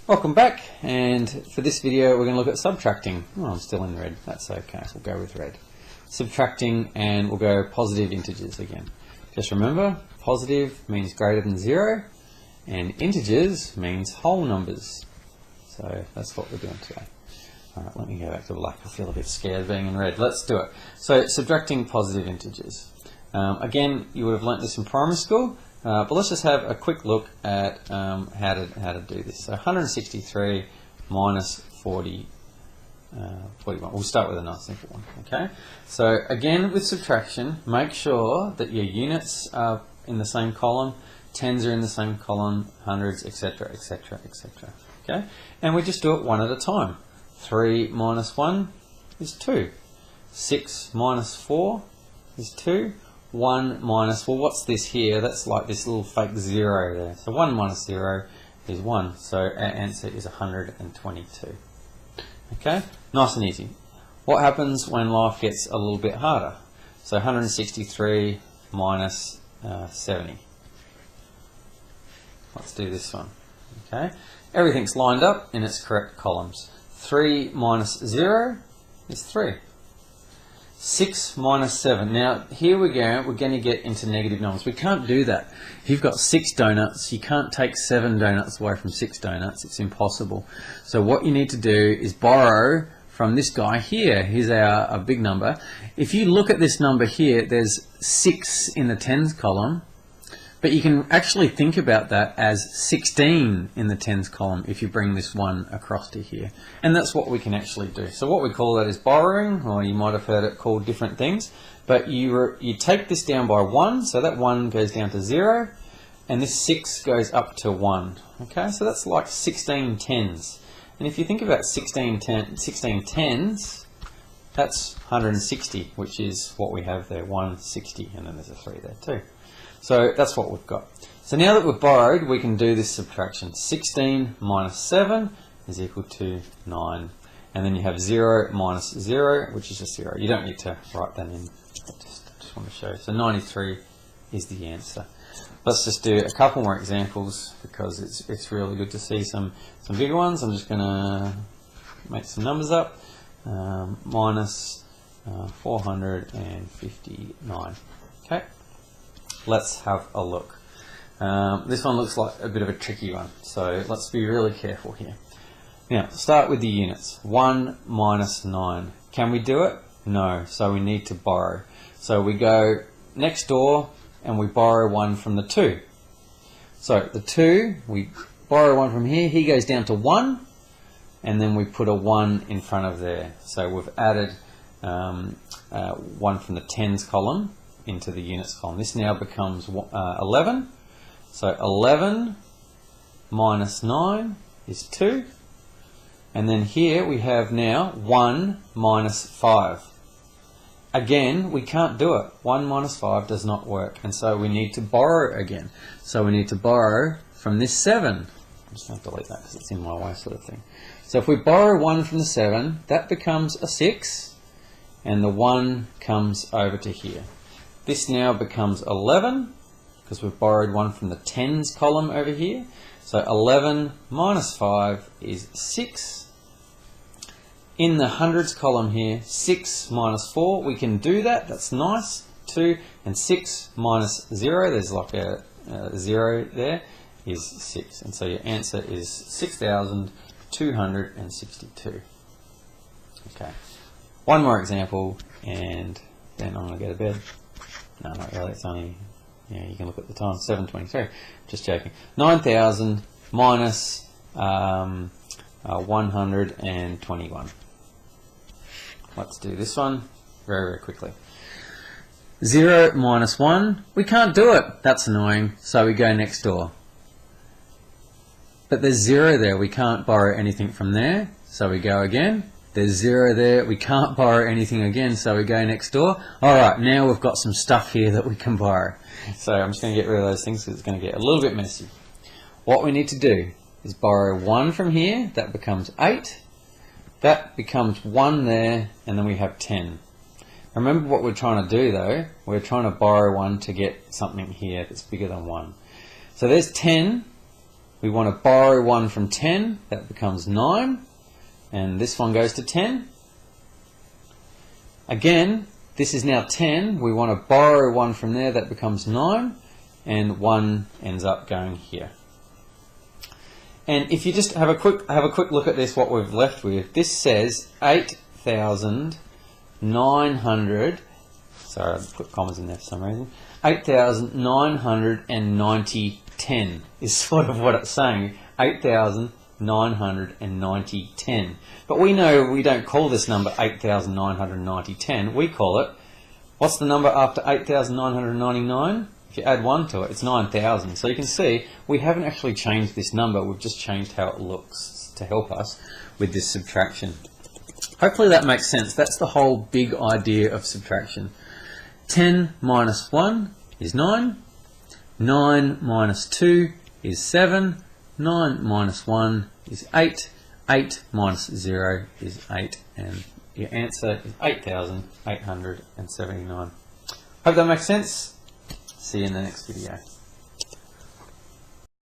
Welcome back, and for this video we're going to look at subtracting. Oh, I'm still in red, that's okay, we'll go with red. Subtracting, and we'll go positive integers again. Just remember, positive means greater than 0, and integers means whole numbers. So that's what we're doing today. Alright, let me go back to black, I feel a bit scared being in red. Let's do it. So subtracting positive integers. Again, you would have learnt this in primary school. But let's just have a quick look at how to do this. So 163 minus 41. We'll start with a nice simple one. Okay. So again, with subtraction, make sure that your units are in the same column, tens are in the same column, hundreds, etc., etc., etc. Okay. And we just do it one at a time. 3 minus 1 is 2. 6 minus 4 is 2. 1 minus, well, what's this here? That's like this little fake 0 there. So 1 minus 0 is 1. So our answer is 122. Okay, nice and easy. What happens when life gets a little bit harder? So 163 minus 70. Let's do this one. Okay, everything's lined up in its correct columns. 3 minus 0 is 3. 6 minus 7. Now, here we go, we're going to get into negative numbers. We can't do that. If you've got 6 donuts, you can't take 7 donuts away from 6 donuts. It's impossible. So what you need to do is borrow from this guy here. Here's our big number. If you look at this number here, there's 6 in the tens column. But you can actually think about that as 16 in the tens column if you bring this 1 across to here. And that's what we can actually do. So what we call that is borrowing, or you might have heard it called different things. But you take this down by 1, so that 1 goes down to 0, and this 6 goes up to 1. Okay, so that's like 16 tens. And if you think about 16 tens, that's 160, which is what we have there, 160, and then there's a 3 there too. So that's what we've got. So now that we've borrowed, we can do this subtraction. 16 minus 7 is equal to 9. And then you have 0 minus 0, which is just 0. You don't need to write that in. I just want to show you. So 93 is the answer. Let's just do a couple more examples because it's really good to see some bigger ones. I'm just going to make some numbers up. Minus 459. Okay. Let's have a look. This one looks like a bit of a tricky one, so let's be really careful here. Now, start with the units. 1 minus 9. Can we do it? No, so we need to borrow. So we go next door and we borrow 1 from the 2. So the 2, we borrow 1 from here, he goes down to 1, and then we put a 1 in front of there. So we've added 1 from the tens column into the units column. This now becomes 11. So 11 minus 9 is 2. And then here we have now 1 minus 5. Again, we can't do it. 1 minus 5 does not work. And so we need to borrow again. So we need to borrow from this 7. I'm just going to delete that because it's in my way sort of thing. So if we borrow 1 from the 7, that becomes a 6. And the 1 comes over to here. This now becomes 11 because we've borrowed 1 from the tens column over here. So 11 minus 5 is 6. In the hundreds column here, 6 minus 4, we can do that. That's nice. 2 and 6 minus 0, there's like a 0 there, is 6. And so your answer is 6,262. Okay. One more example and then I'm going to go to bed. No, not really. It's only, yeah, you can look at the time, 7:23. Just joking. 9,000 minus 121. Let's do this one very, very quickly. 0 minus 1. We can't do it. That's annoying. So we go next door. But there's 0 there. We can't borrow anything from there. So we go again. There's 0 there, we can't borrow anything again, so we go next door. Alright, now we've got some stuff here that we can borrow. So I'm just going to get rid of those things because it's going to get a little bit messy. What we need to do is borrow 1 from here, that becomes 8. That becomes 1 there, and then we have 10. Remember what we're trying to do though, we're trying to borrow 1 to get something here that's bigger than 1. So there's 10, We want to borrow 1 from 10, that becomes 9, and this one goes to 10. Again, this is now 10, we want to borrow 1 from there, that becomes 9, and 1 ends up going here. And if you just have a quick look at this, what we've left with, this says 8,900, sorry, I put commas in there for some reason, 8,990/10 is sort of what it's saying, 8,990/10. But we know we don't call this number 8,990/10, we call it, what's the number after 8,999? If you add 1 to it, it's 9,000. So you can see we haven't actually changed this number, we've just changed how it looks to help us with this subtraction. Hopefully that makes sense. That's the whole big idea of subtraction. 10 minus 1 is 9, 9 minus 2 is 7, 9 minus 1 is 8, 8 minus 0 is 8, and your answer is 8,879. Hope that makes sense. See you in the next video.